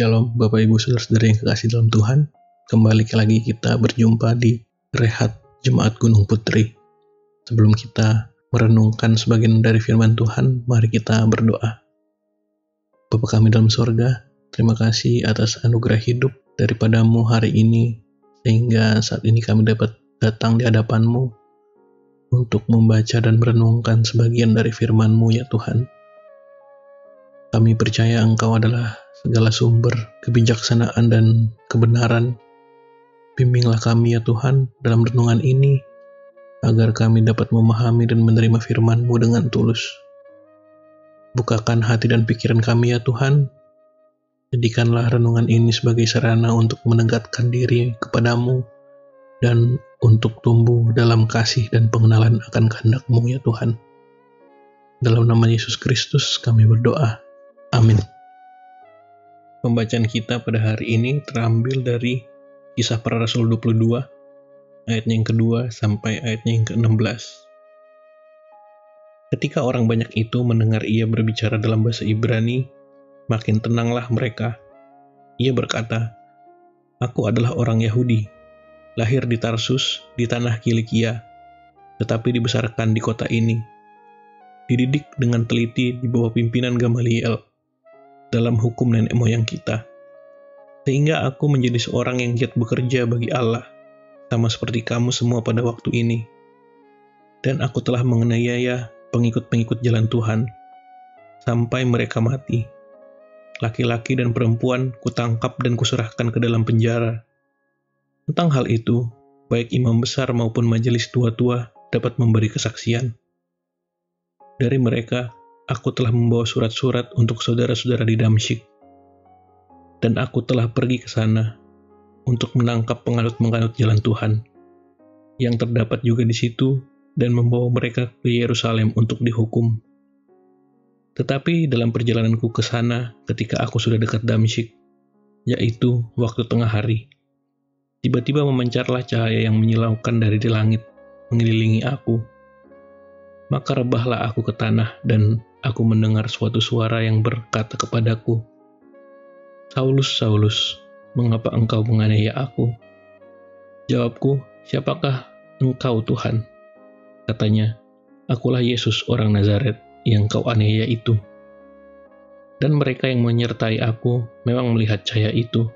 Shalom Bapak Ibu Saudara-saudara yang kekasih dalam Tuhan. Kembali lagi kita berjumpa di Rehat Jemaat Gunung Putri. Sebelum kita merenungkan sebagian dari firman Tuhan, mari kita berdoa. Bapa kami dalam sorga, terima kasih atas anugerah hidup daripada-Mu hari ini, sehingga saat ini kami dapat datang di hadapan-Mu untuk membaca dan merenungkan sebagian dari firman-Mu ya Tuhan. Kami percaya Engkau adalah segala sumber kebijaksanaan dan kebenaran. Bimbinglah kami ya Tuhan dalam renungan ini, agar kami dapat memahami dan menerima firman-Mu dengan tulus. Bukakan hati dan pikiran kami ya Tuhan. Jadikanlah renungan ini sebagai sarana untuk menegakkan diri kepadamu dan untuk tumbuh dalam kasih dan pengenalan akan kehendak-Mu ya Tuhan. Dalam nama Yesus Kristus kami berdoa. Amin. Pembacaan kita pada hari ini terambil dari Kisah Para Rasul 22, ayatnya yang kedua sampai ayatnya yang ke-16. Ketika orang banyak itu mendengar ia berbicara dalam bahasa Ibrani, makin tenanglah mereka. Ia berkata, "Aku adalah orang Yahudi, lahir di Tarsus, di tanah Kilikia, tetapi dibesarkan di kota ini. Dididik dengan teliti di bawah pimpinan Gamaliel dalam hukum nenek moyang kita. Sehingga aku menjadi seorang yang giat bekerja bagi Allah, sama seperti kamu semua pada waktu ini. Dan aku telah menganiaya pengikut-pengikut jalan Tuhan, sampai mereka mati. Laki-laki dan perempuan kutangkap dan kuserahkan ke dalam penjara. Tentang hal itu, baik imam besar maupun majelis tua-tua dapat memberi kesaksian. Dari mereka, aku telah membawa surat-surat untuk saudara-saudara di Damsyik, dan aku telah pergi ke sana untuk menangkap penganut-penganut jalan Tuhan, yang terdapat juga di situ, dan membawa mereka ke Yerusalem untuk dihukum. Tetapi dalam perjalananku ke sana ketika aku sudah dekat Damsyik, yaitu waktu tengah hari, tiba-tiba memancarlah cahaya yang menyilaukan dari di langit, mengelilingi aku. Maka rebahlah aku ke tanah, dan aku mendengar suatu suara yang berkata kepadaku, 'Saulus, Saulus, mengapa engkau menganiaya aku?' Jawabku, 'Siapakah engkau Tuhan?' Katanya, 'Akulah Yesus orang Nazaret yang kau aniaya itu.' Dan mereka yang menyertai aku memang melihat cahaya itu,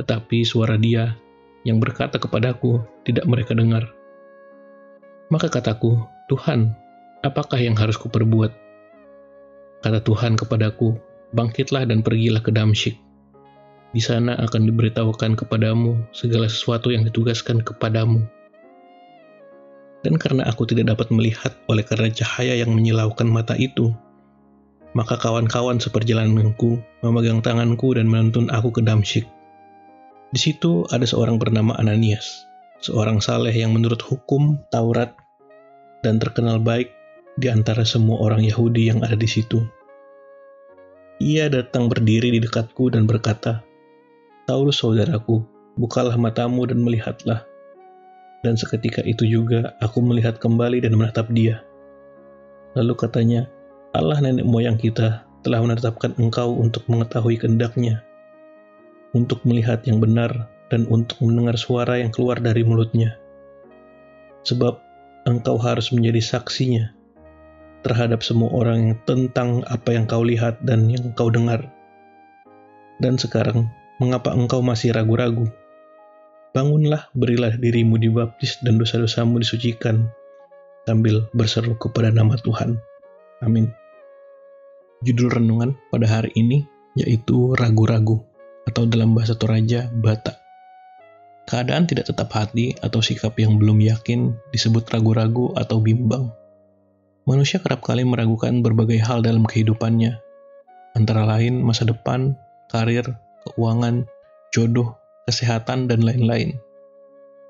tetapi suara Dia yang berkata kepadaku tidak mereka dengar. Maka kataku, 'Tuhan, apakah yang harus kuperbuat?' Kata Tuhan kepadaku, 'Bangkitlah dan pergilah ke Damsyik. Di sana akan diberitahukan kepadamu segala sesuatu yang ditugaskan kepadamu.' Dan karena aku tidak dapat melihat oleh karena cahaya yang menyilaukan mata itu, maka kawan-kawan seperjalananku memegang tanganku dan menuntun aku ke Damsyik. Di situ ada seorang bernama Ananias, seorang saleh yang menurut hukum Taurat dan terkenal baik di antara semua orang Yahudi yang ada di situ. Ia datang berdiri di dekatku dan berkata, 'Saulus saudaraku, bukalah matamu dan melihatlah.' Dan seketika itu juga aku melihat kembali dan menatap dia. Lalu katanya, 'Allah nenek moyang kita telah menetapkan engkau untuk mengetahui kehendak-Nya, untuk melihat yang benar dan untuk mendengar suara yang keluar dari mulutnya. Sebab engkau harus menjadi saksinya terhadap semua orang yang tentang apa yang kau lihat dan yang kau dengar. Dan sekarang, mengapa engkau masih ragu-ragu? Bangunlah, berilah dirimu dibaptis dan dosa-dosamu disucikan, sambil berseru kepada nama Tuhan.' Amin." Judul renungan pada hari ini yaitu ragu-ragu, atau dalam bahasa Toraja, bata. Keadaan tidak tetap hati atau sikap yang belum yakin disebut ragu-ragu atau bimbang. Manusia kerap kali meragukan berbagai hal dalam kehidupannya, antara lain masa depan, karir, keuangan, jodoh, kesehatan, dan lain-lain.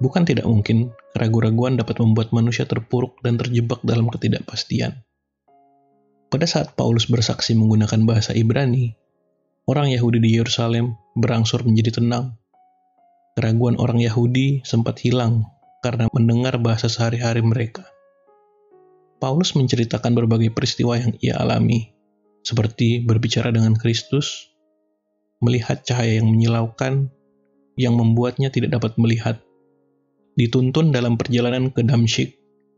Bukan tidak mungkin keraguan-raguan dapat membuat manusia terpuruk dan terjebak dalam ketidakpastian. Pada saat Paulus bersaksi menggunakan bahasa Ibrani, orang Yahudi di Yerusalem berangsur menjadi tenang. Keraguan orang Yahudi sempat hilang karena mendengar bahasa sehari-hari mereka. Paulus menceritakan berbagai peristiwa yang ia alami, seperti berbicara dengan Kristus, melihat cahaya yang menyilaukan yang membuatnya tidak dapat melihat. Dituntun dalam perjalanan ke Damsyik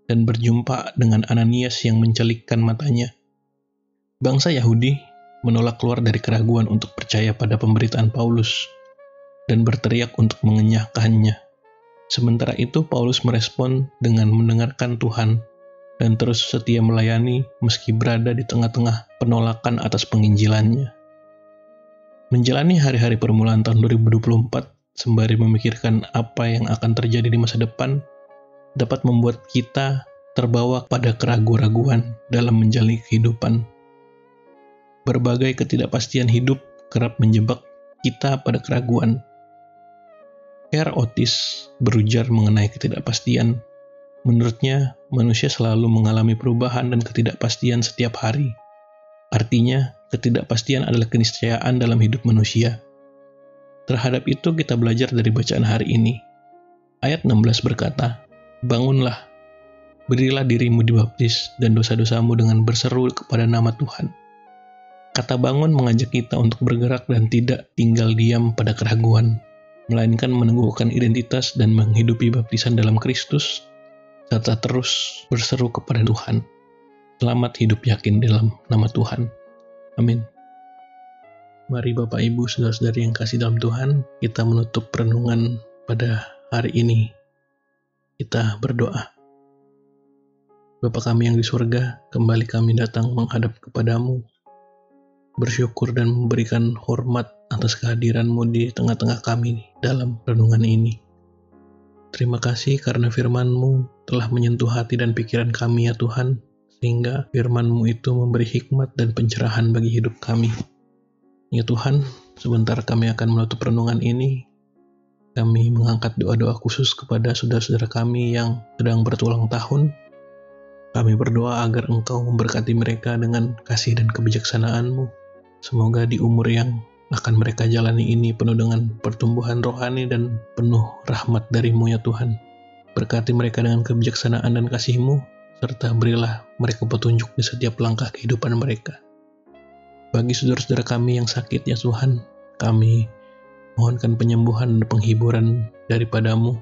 dan berjumpa dengan Ananias yang mencelikkan matanya. Bangsa Yahudi menolak keluar dari keraguan untuk percaya pada pemberitaan Paulus dan berteriak untuk mengenyahkannya. Sementara itu Paulus merespon dengan mendengarkan Tuhan dan terus setia melayani meski berada di tengah-tengah penolakan atas penginjilannya. Menjalani hari-hari permulaan tahun 2024 sembari memikirkan apa yang akan terjadi di masa depan dapat membuat kita terbawa pada keraguan-raguan dalam menjalani kehidupan. Berbagai ketidakpastian hidup kerap menjebak kita pada keraguan. R. Otis berujar mengenai ketidakpastian. Menurutnya, manusia selalu mengalami perubahan dan ketidakpastian setiap hari. Artinya, ketidakpastian adalah keniscayaan dalam hidup manusia. Terhadap itu kita belajar dari bacaan hari ini. Ayat 16 berkata, "Bangunlah, berilah dirimu dibaptis dan dosa-dosamu dengan berseru kepada nama Tuhan." Kata bangun mengajak kita untuk bergerak dan tidak tinggal diam pada keraguan, melainkan meneguhkan identitas dan menghidupi baptisan dalam Kristus, serta terus berseru kepada Tuhan. Selamat hidup yakin dalam nama Tuhan. Amin. Mari Bapak Ibu saudara-saudari yang kasih dalam Tuhan, kita menutup renungan pada hari ini. Kita berdoa. Bapa kami yang di surga, kembali kami datang menghadap kepadamu, bersyukur dan memberikan hormat atas kehadiran-Mu di tengah-tengah kami dalam renungan ini. Terima kasih karena firman-Mu telah menyentuh hati dan pikiran kami ya Tuhan, sehingga firman-Mu itu memberi hikmat dan pencerahan bagi hidup kami. Ya Tuhan, sebentar kami akan menutup renungan ini. Kami mengangkat doa-doa khusus kepada saudara-saudara kami yang sedang bertulang tahun. Kami berdoa agar Engkau memberkati mereka dengan kasih dan kebijaksanaan-Mu. Semoga di umur yang akan mereka jalani ini penuh dengan pertumbuhan rohani dan penuh rahmat dari-Mu ya Tuhan. Berkati mereka dengan kebijaksanaan dan kasih-Mu, serta berilah mereka petunjuk di setiap langkah kehidupan mereka. Bagi saudara-saudara kami yang sakit ya Tuhan, kami mohonkan penyembuhan dan penghiburan daripada-Mu.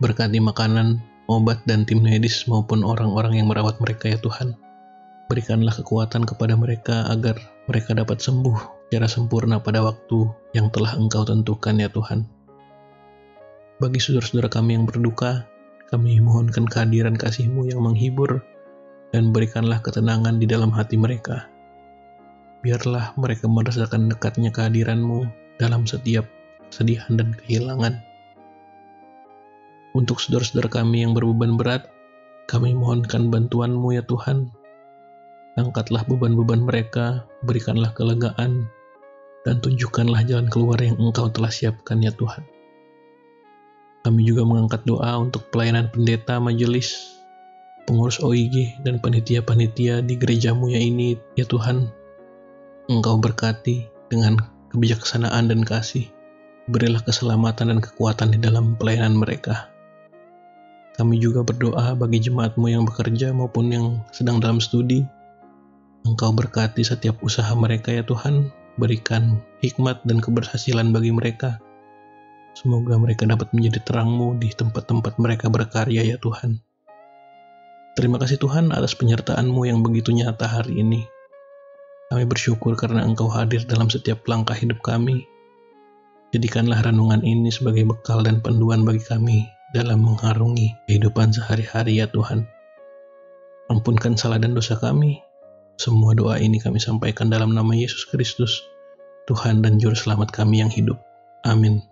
Berkati makanan, obat, dan tim medis maupun orang-orang yang merawat mereka ya Tuhan. Berikanlah kekuatan kepada mereka agar mereka dapat sembuh secara sempurna pada waktu yang telah Engkau tentukan ya Tuhan. Bagi saudara-saudara kami yang berduka, kami mohonkan kehadiran kasih-Mu yang menghibur dan berikanlah ketenangan di dalam hati mereka. Biarlah mereka merasakan dekatnya kehadiran-Mu dalam setiap kesedihan dan kehilangan. Untuk saudara-saudara kami yang berbeban berat, kami mohonkan bantuan-Mu ya Tuhan. Angkatlah beban-beban mereka, berikanlah kelegaan, dan tunjukkanlah jalan keluar yang Engkau telah siapkan ya Tuhan. Kami juga mengangkat doa untuk pelayanan pendeta, majelis, pengurus OIG, dan panitia-panitia di gereja-Mu ya ini ya Tuhan. Engkau berkati dengan kebijaksanaan dan kasih. Berilah keselamatan dan kekuatan di dalam pelayanan mereka. Kami juga berdoa bagi jemaat-Mu yang bekerja maupun yang sedang dalam studi. Engkau berkati setiap usaha mereka ya Tuhan. Berikan hikmat dan keberhasilan bagi mereka. Semoga mereka dapat menjadi terang-Mu di tempat-tempat mereka berkarya ya Tuhan. Terima kasih Tuhan atas penyertaan-Mu yang begitu nyata hari ini. Kami bersyukur karena Engkau hadir dalam setiap langkah hidup kami. Jadikanlah renungan ini sebagai bekal dan panduan bagi kami dalam mengharungi kehidupan sehari-hari ya Tuhan. Ampunkan salah dan dosa kami. Semua doa ini kami sampaikan dalam nama Yesus Kristus, Tuhan dan Juru Selamat kami yang hidup. Amin.